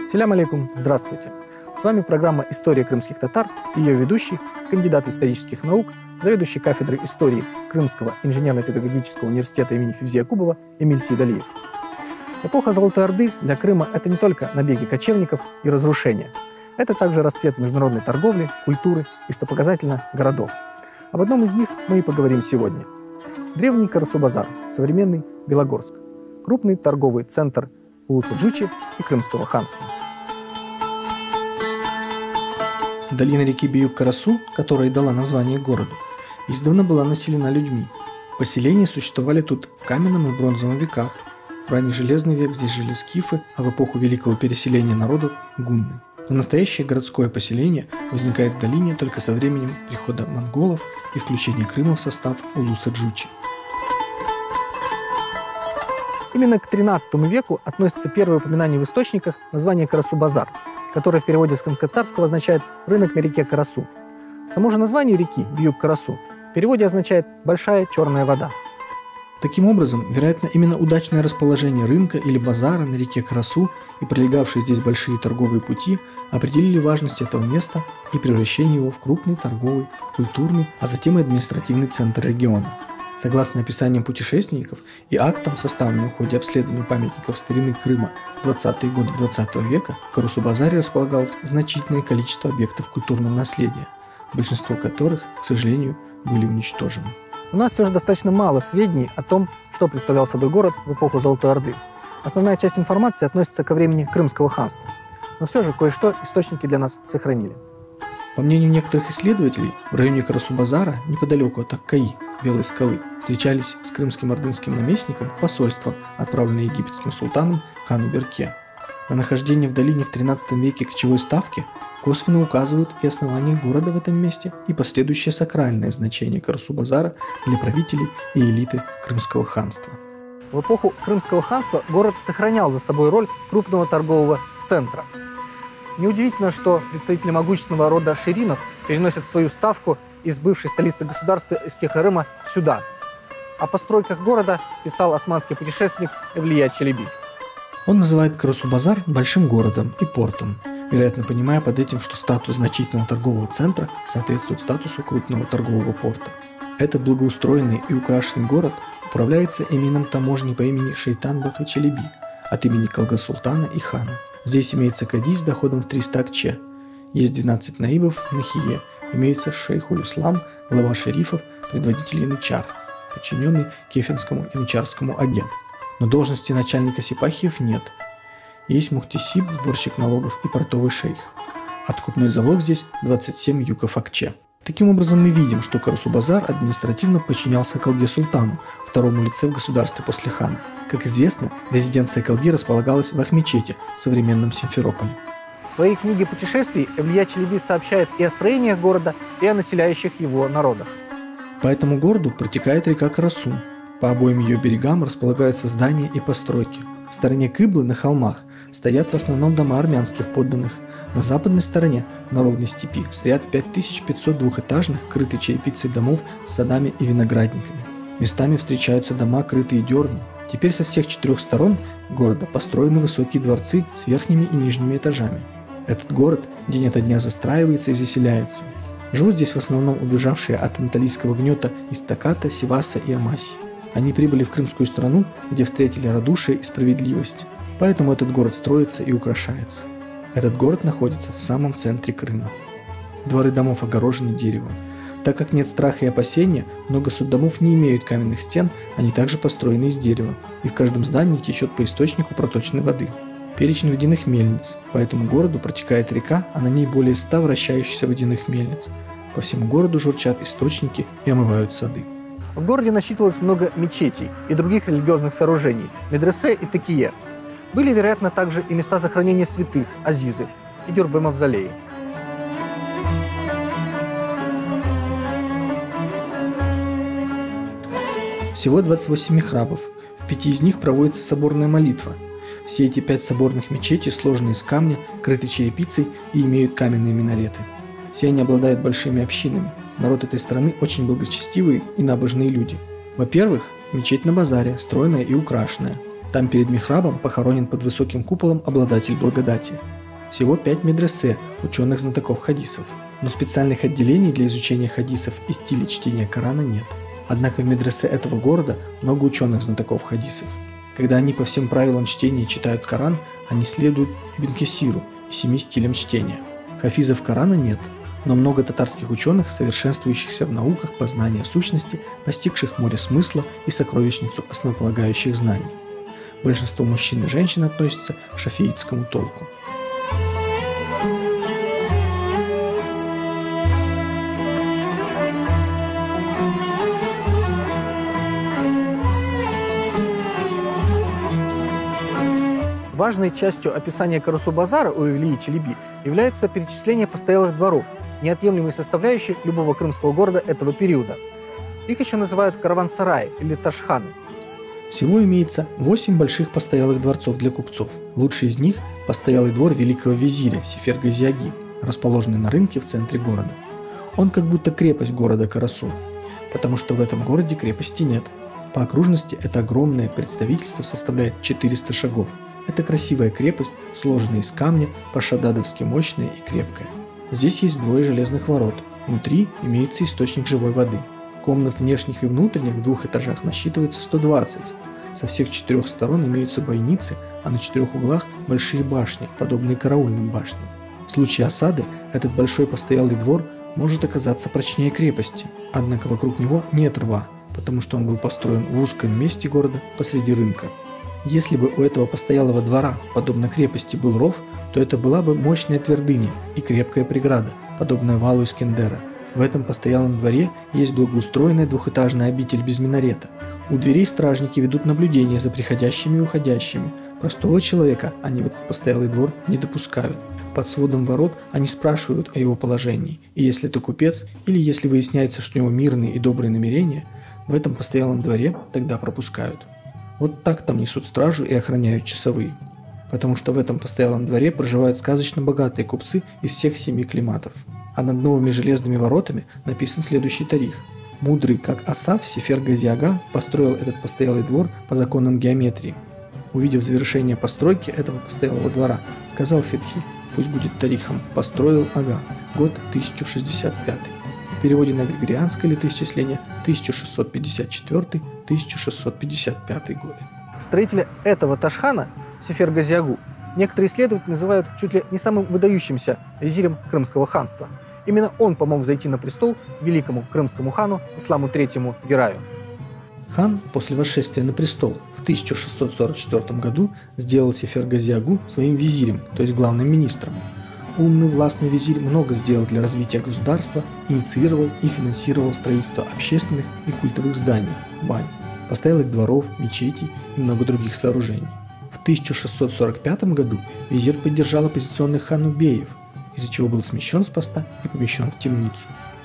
Салям алейкум, здравствуйте. С вами программа «История крымских татар» и ее ведущий, кандидат исторических наук, заведующий кафедрой истории Крымского инженерно-педагогического университета имени Февзи Якубова Эмиль Сейдалиев. Эпоха Золотой Орды для Крыма – это не только набеги кочевников и разрушения. Это также расцвет международной торговли, культуры и, что показательно, городов. Об одном из них мы и поговорим сегодня. Древний Карасу-базар, современный Белогорск, крупный торговый центр улуса Джучи и Крымского ханства. Долина реки Биюк-Карасу, которая и дала название городу, издавна была населена людьми. Поселения существовали тут в каменном и бронзовом веках. В ранний железный век здесь жили скифы, а в эпоху великого переселения народов – гунны. Но настоящее городское поселение возникает в долине только со временем прихода монголов и включения Крыма в состав улуса Джучи. Именно к XIII веку относится первое упоминание в источниках названия Карасу-базар, которое в переводе с крымскотатарского означает «рынок на реке Карасу». Само же название реки Биюк-Карасу в переводе означает «большая черная вода». Таким образом, вероятно, именно удачное расположение рынка или базара на реке Карасу и пролегавшие здесь большие торговые пути определили важность этого места и превращение его в крупный торговый, культурный, а затем и административный центр региона. Согласно описаниям путешественников и актам, составленным в ходе обследования памятников старины Крыма в 20-е годы XX века, в Карасу-базаре располагалось значительное количество объектов культурного наследия, большинство которых, к сожалению, были уничтожены. У нас все же достаточно мало сведений о том, что представлял собой город в эпоху Золотой Орды. Основная часть информации относится ко времени Крымского ханства. Но все же кое-что источники для нас сохранили. По мнению некоторых исследователей, в районе Карасу-базара, неподалеку от Аккаи, Белой скалы, встречались с крымским ордынским наместником посольства, отправленное египетским султаном хану Берке. На нахождение в долине в XIII веке кочевой ставки косвенно указывают и основание города в этом месте, и последующее сакральное значение Карасу-базара для правителей и элиты Крымского ханства. В эпоху Крымского ханства город сохранял за собой роль крупного торгового центра. Неудивительно, что представители могущественного рода ширинов переносят свою ставку из бывшей столицы государства Эскихарыма сюда. О постройках города писал османский путешественник Эвлия Челеби. Он называет Карасу-базар большим городом и портом, вероятно, понимая под этим, что статус значительного торгового центра соответствует статусу крупного торгового порта. Этот благоустроенный и украшенный город управляется именем таможни по имени Шейтан-бака Челеби от имени Калга-султана и хана. Здесь имеется кадис с доходом в 300 акче. Есть 12 наибов на хие. Имеется шейхуль-ислам, глава шерифов, предводитель янычар, подчиненный кефенскому янычарскому агенту. Но должности начальника сипахиев нет. Есть мухтисиб, сборщик налогов и портовый шейх. Откупной залог здесь 27 юков акче. Таким образом, мы видим, что Карасу-базар административно подчинялся Калге-султану, второму лице в государстве после хана. Как известно, резиденция Калги располагалась в Ахмечете, современном Симферополе. В своей книге путешествий Эвлия Челеби сообщает и о строениях города, и о населяющих его народах. По этому городу протекает река Карасу. По обоим ее берегам располагаются здания и постройки. В стороне Кыблы на холмах стоят в основном дома армянских подданных. На западной стороне, на ровной степи, стоят 5500 двухэтажных, крытых черепицей домов с садами и виноградниками. Местами встречаются дома, крытые дерном. Теперь со всех 4 сторон города построены высокие дворцы с верхними и нижними этажами. Этот город день ото дня застраивается и заселяется. Живут здесь в основном убежавшие от анатолийского гнета из Таката, Сиваса и Амасии. Они прибыли в крымскую страну, где встретили радушие и справедливость. Поэтому этот город строится и украшается. Этот город находится в самом центре Крыма. Дворы домов огорожены деревом. Так как нет страха и опасения, много суддомов не имеют каменных стен, они также построены из дерева, и в каждом здании течет по источнику проточной воды. Перечень водяных мельниц. По этому городу протекает река, а на ней более 100 вращающихся водяных мельниц. По всему городу журчат источники и омывают сады. В городе насчитывалось много мечетей и других религиозных сооружений, медресе и такие. Были, вероятно, также и места захоронения святых, азизы и дюрбе-мавзолеи. Всего 28 михрабов. В 5 из них проводится соборная молитва. Все эти 5 соборных мечетей сложены из камня, крыты черепицей и имеют каменные минареты. Все они обладают большими общинами. Народ этой страны очень благочестивые и набожные люди. В Во-первых, мечеть на базаре, стройная и украшенная. Там перед михрабом похоронен под высоким куполом обладатель благодати. Всего 5 медресе, ученых-знатоков хадисов. Но специальных отделений для изучения хадисов и стиля чтения Корана нет. Однако в медресе этого города много ученых-знатоков хадисов. Когда они по всем правилам чтения читают Коран, они следуют Ибн Кесиру и 7 стилям чтения. Хафизов Корана нет, но много татарских ученых, совершенствующихся в науках познания сущности, постигших море смысла и сокровищницу основополагающих знаний. Большинство мужчин и женщин относятся к шафиитскому толку. Важной частью описания Карасу-базара у Ильи Челеби является перечисление постоялых дворов, неотъемлемой составляющей любого крымского города этого периода. Их еще называют караван-сараи или ташханы. Всего имеется 8 больших постоялых дворцов для купцов. Лучший из них – постоялый двор великого визиря Сефер-Гази-аги, расположенный на рынке в центре города. Он как будто крепость города Карасу, потому что в этом городе крепости нет. По окружности это огромное представительство составляет 400 шагов. Это красивая крепость, сложенная из камня, по-шададовски мощная и крепкая. Здесь есть 2 железных ворот. Внутри имеется источник живой воды. Комнат внешних и внутренних в 2 этажах насчитывается 120. Со всех 4 сторон имеются бойницы, а на 4 углах большие башни, подобные караульным башням. В случае осады этот большой постоялый двор может оказаться прочнее крепости, однако вокруг него нет рва, потому что он был построен в узком месте города посреди рынка. Если бы у этого постоялого двора, подобно крепости, был ров, то это была бы мощная твердыня и крепкая преграда, подобная валу Искендера. В этом постоялом дворе есть благоустроенная 2-этажная обитель без минарета. У дверей стражники ведут наблюдение за приходящими и уходящими. Простого человека они в этот постоялый двор не допускают. Под сводом ворот они спрашивают о его положении, и если это купец, или если выясняется, что у него мирные и добрые намерения, в этом постоялом дворе тогда пропускают. Вот так там несут стражу и охраняют часовые. Потому что в этом постоялом дворе проживают сказочно богатые купцы из всех 7 климатов. А над новыми железными воротами написан следующий тарих. Мудрый, как Асаф, Сефер-Гази-ага построил этот постоялый двор по законам геометрии. Увидев завершение постройки этого постоялого двора, сказал Фетхи: пусть будет тарихом «построил Ага», год 1065. В переводе на григорианское летоисчисление 1654-1655 годы. Строителя этого ташхана, Сефер-Гази-агу, некоторые исследователи называют чуть ли не самым выдающимся визирем Крымского ханства. Именно он помог взойти на престол великому крымскому хану Исламу III Гераю. Хан после восшествия на престол в 1644 году сделал Сефер-Гази-агу своим визирем, то есть главным министром. Умный властный визирь много сделал для развития государства, инициировал и финансировал строительство общественных и культовых зданий, бань, постоялых дворов, мечетей и много других сооружений. В 1645 году визирь поддержал оппозиционных ханубеев, из-за чего был смещен с поста и помещен в темницу.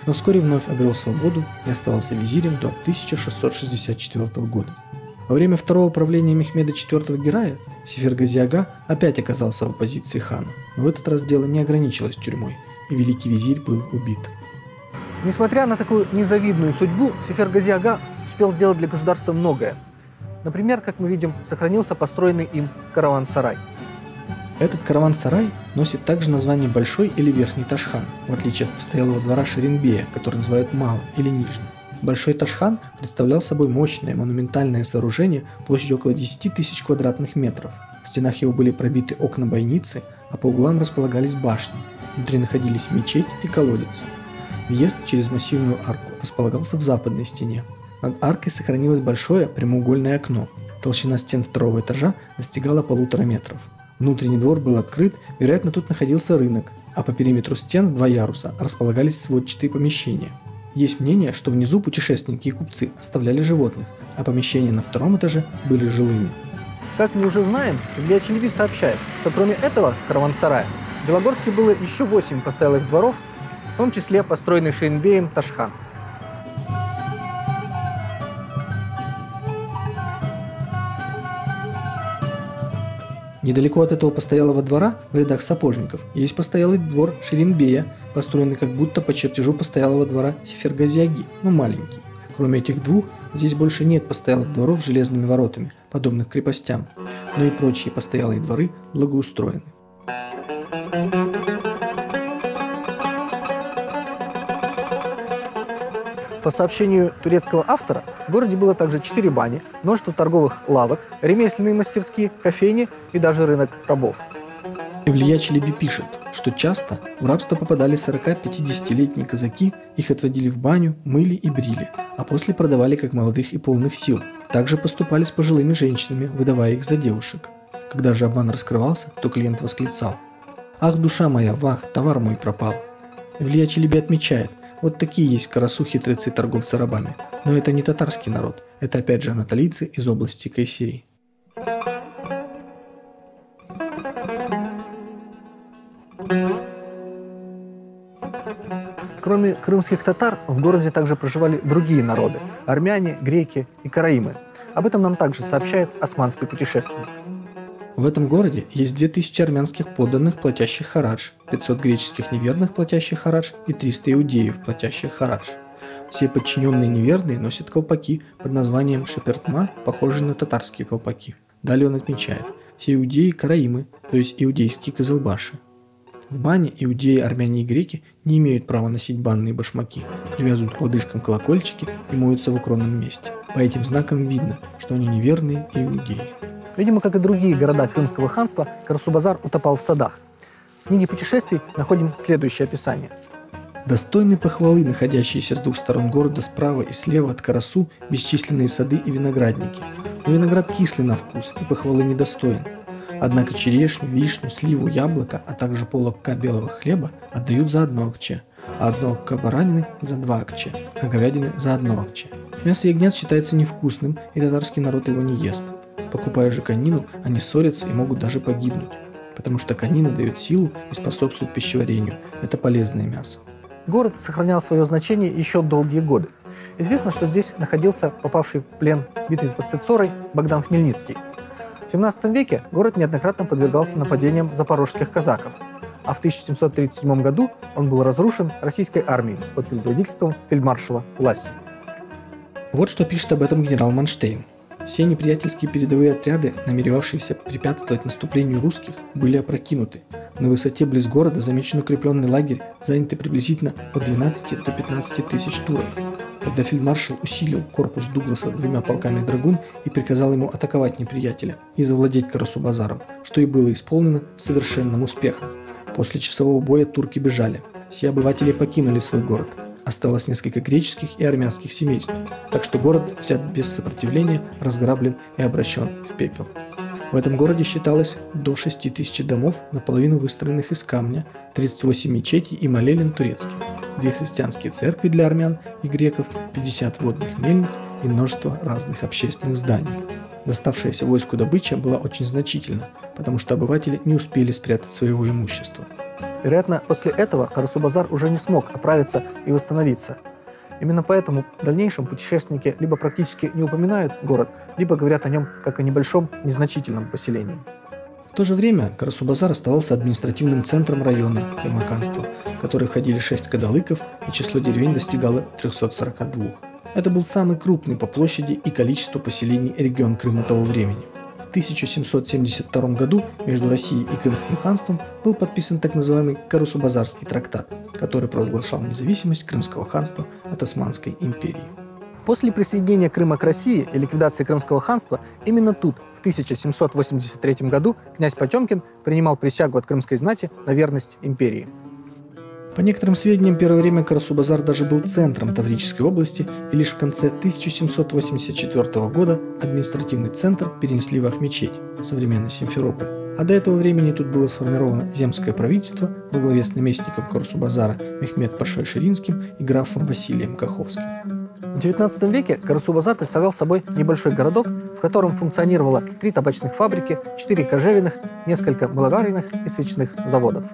Но вскоре вновь обрел свободу и оставался визирем до 1664 года. Во время второго правления Мехмеда IV Герая Сефер-Гази-ага опять оказался в оппозиции хана, но в этот раз дело не ограничилось тюрьмой, и великий визирь был убит. Несмотря на такую незавидную судьбу, Сефер-Гази-ага успел сделать для государства многое. Например, как мы видим, сохранился построенный им караван-сарай. Этот караван-сарай носит также название Большой или Верхний Ташхан, в отличие от постоялого двора Шеренбея, который называют Малым или Нижним. Большой Ташхан представлял собой мощное монументальное сооружение площадью около 10 тысяч квадратных метров. В стенах его были пробиты окна-бойницы, а по углам располагались башни. Внутри находились мечеть и колодец. Въезд через массивную арку располагался в западной стене. Над аркой сохранилось большое прямоугольное окно. Толщина стен 2-го этажа достигала 1,5 метров. Внутренний двор был открыт, вероятно, тут находился рынок, а по периметру стен в 2 яруса располагались сводчатые помещения. Есть мнение, что внизу путешественники и купцы оставляли животных, а помещения на 2-м этаже были жилыми. Как мы уже знаем, Илья Челеби сообщает, что кроме этого караван-сарая в Белогорске было еще 8 постоялых дворов, в том числе построенный Шеренбеем Ташхан. Недалеко от этого постоялого двора, в рядах сапожников, есть постоялый двор Шеренбея, построенный как будто по чертежу постоялого двора Сефер-Гази-аги, но маленький. Кроме этих двух, здесь больше нет постоялых дворов с железными воротами, подобных крепостям, но и прочие постоялые дворы благоустроены. По сообщению турецкого автора, в городе было также 4 бани, множество торговых лавок, ремесленные мастерские, кофейни и даже рынок рабов. Илья Челеби пишет, что часто в рабство попадали 40-50-летние казаки, их отводили в баню, мыли и брили, а после продавали как молодых и полных сил. Также поступали с пожилыми женщинами, выдавая их за девушек. Когда же обман раскрывался, то клиент восклицал: «Ах, душа моя, вах, товар мой пропал». Илья Челеби отмечает: вот такие есть в Карасу хитрецы торговцы рабами. Но это не татарский народ, это опять же анатолийцы из области Кайсери. Кроме крымских татар, в городе также проживали другие народы – армяне, греки и караимы. Об этом нам также сообщает османский путешественник. В этом городе есть 2000 армянских подданных, платящих харадж, 500 греческих неверных, платящих харадж, и 300 иудеев, платящих харадж. Все подчиненные неверные носят колпаки под названием шепертма, похожие на татарские колпаки. Далее он отмечает: все иудеи – караимы, то есть иудейские кызылбаши. В бане иудеи, армяне и греки не имеют права носить банные башмаки, привязывают к лодыжкам колокольчики и моются в укромном месте. По этим знакам видно, что они неверные иудеи. Видимо, как и другие города Крымского ханства, Карасу-базар утопал в садах. В книге путешествий находим следующее описание. Достойны похвалы, находящиеся с двух сторон города справа и слева от Карасу, бесчисленные сады и виноградники. Но виноград кислый на вкус и похвалы недостоин. Однако черешню, вишню, сливу, яблоко, а также полокка белого хлеба отдают за 1 акче, а 1 акче баранины за 2 акче, а говядины за 1 акче. Мясо ягнят считается невкусным, и татарский народ его не ест. Покупая же конину, они ссорятся и могут даже погибнуть, потому что конина дает силу и способствует пищеварению. Это полезное мясо. Город сохранял свое значение еще долгие годы. Известно, что здесь находился попавший в плен в битве под Цицорой Богдан Хмельницкий. В 17 веке город неоднократно подвергался нападениям запорожских казаков, а в 1737 году он был разрушен российской армией под предводительством фельдмаршала Ласси. Вот что пишет об этом генерал Манштейн. Все неприятельские передовые отряды, намеревавшиеся препятствовать наступлению русских, были опрокинуты. На высоте близ города замечен укрепленный лагерь, занятый приблизительно от 12 до 15 тысяч турок. Тогда фельдмаршал усилил корпус Дугласа 2 полками драгун и приказал ему атаковать неприятеля и завладеть Карасу-базаром, что и было исполнено с совершенным успехом. После часового боя турки бежали. Все обыватели покинули свой город. Осталось несколько греческих и армянских семейств, так что город взят без сопротивления, разграблен и обращен в пепел. В этом городе считалось до 6000 домов, наполовину выстроенных из камня, 38 мечетей и молелин турецких, 2 христианские церкви для армян и греков, 50 водных мельниц и множество разных общественных зданий. Доставшаяся войску добыча была очень значительна, потому что обыватели не успели спрятать своего имущества. Вероятно, после этого Карасу-базар уже не смог оправиться и восстановиться. Именно поэтому в дальнейшем путешественники либо практически не упоминают город, либо говорят о нем как о небольшом, незначительном поселении. В то же время Карасу-базар оставался административным центром района Каймаканства, в который входили 6 кадалыков, и число деревень достигало 342. Это был самый крупный по площади и количеству поселений регион Крыма того времени. В 1772 году между Россией и Крымским ханством был подписан так называемый Карасу-базарский трактат, который провозглашал независимость Крымского ханства от Османской империи. После присоединения Крыма к России и ликвидации Крымского ханства именно тут, в 1783 году, князь Потемкин принимал присягу от крымской знати на верность империи. По некоторым сведениям, первое время Карасу-базар даже был центром Таврической области, и лишь в конце 1784 года административный центр перенесли в Ахмечеть, современный Симферополь. А до этого времени тут было сформировано земское правительство во главе с наместником Карасу-базара Мехмед-пашой Ширинским и графом Василием Каховским. В XIX веке Карасу-базар представлял собой небольшой городок, в котором функционировало 3 табачных фабрики, 4 кожевенных, несколько мыловаренных и свечных заводов.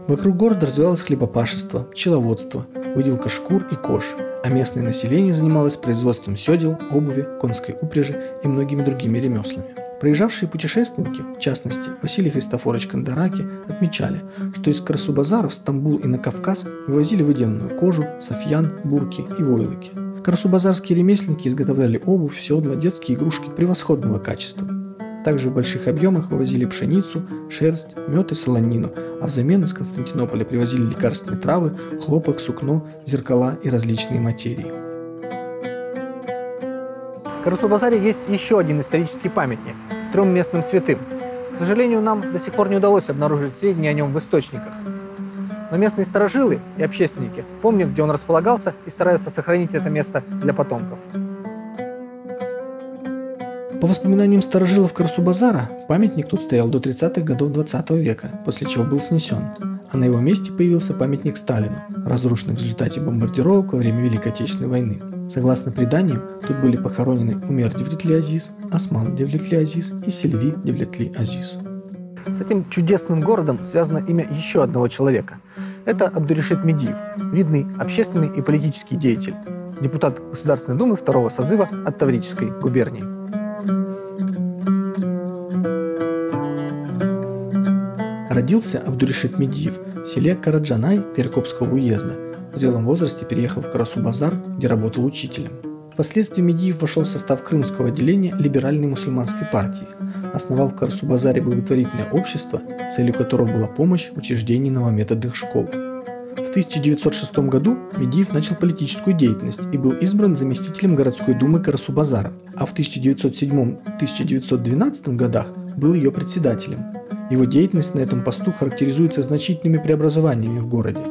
Вокруг города развивалось хлебопашество, пчеловодство, выделка шкур и кож, а местное население занималось производством сёдел, обуви, конской упряжи и многими другими ремеслами. Проезжавшие путешественники, в частности Василий Христофорович Кандараки, отмечали, что из Карасу-базара в Стамбул и на Кавказ вывозили выделанную кожу, софьян, бурки и войлоки. Карасу-базарские ремесленники изготовляли обувь, седла, детские игрушки превосходного качества. Также в больших объемах вывозили пшеницу, шерсть, мед и солонину, а взамен из Константинополя привозили лекарственные травы, хлопок, сукно, зеркала и различные материи. В Карасу-базаре есть еще один исторический памятник – 3 местным святым. К сожалению, нам до сих пор не удалось обнаружить сведения о нем в источниках. Но местные старожилы и общественники помнят, где он располагался, и стараются сохранить это место для потомков. По воспоминаниям старожилов Карасу-базара, памятник тут стоял до 30-х годов 20 века, после чего был снесен, а на его месте появился памятник Сталину, разрушенный в результате бомбардировок во время Великой Отечественной войны. Согласно преданиям, тут были похоронены Умер Девлетли-Азиз, Осман Девлетли-Азиз и Сильви Девлетли-Азиз. С этим чудесным городом связано имя еще одного человека. Это Абдуришит Медиев, видный общественный и политический деятель, депутат Государственной Думы 2-го созыва от Таврической губернии. Родился Абдуришит Медиев в селе Караджанай Перекопского уезда. В зрелом возрасте переехал в Карасу-базар, где работал учителем. Впоследствии Медиев вошел в состав крымского отделения либеральной мусульманской партии. Основал в Карасу-базаре благотворительное общество, целью которого была помощь в учреждении новометодных школ. В 1906 году Медиев начал политическую деятельность и был избран заместителем городской думы Карасу-базара, а в 1907-1912 годах был ее председателем. Его деятельность на этом посту характеризуется значительными преобразованиями в городе.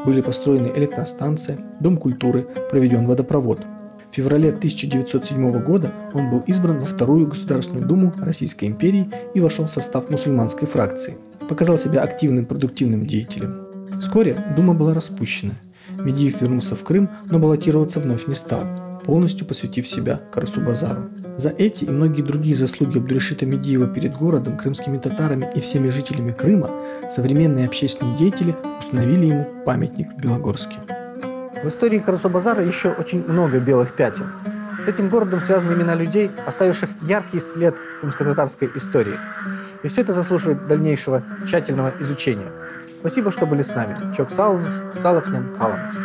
Были построены электростанция, дом культуры, проведен водопровод. В феврале 1907 года он был избран во Вторую Государственную Думу Российской империи и вошел в состав мусульманской фракции. Показал себя активным продуктивным деятелем. Вскоре Дума была распущена. Медиев вернулся в Крым, но баллотироваться вновь не стал, полностью посвятив себя Карасу-базару. За эти и многие другие заслуги Абдуришита Медиева перед городом, крымскими татарами и всеми жителями Крыма современные общественные деятели установили ему памятник в Белогорске. В истории Карасу-базара еще очень много белых пятен. С этим городом связаны имена людей, оставивших яркий след крымско-татарской истории. И все это заслуживает дальнейшего тщательного изучения. Спасибо, что были с нами. Чок Саламс, Салапнян, Каламс.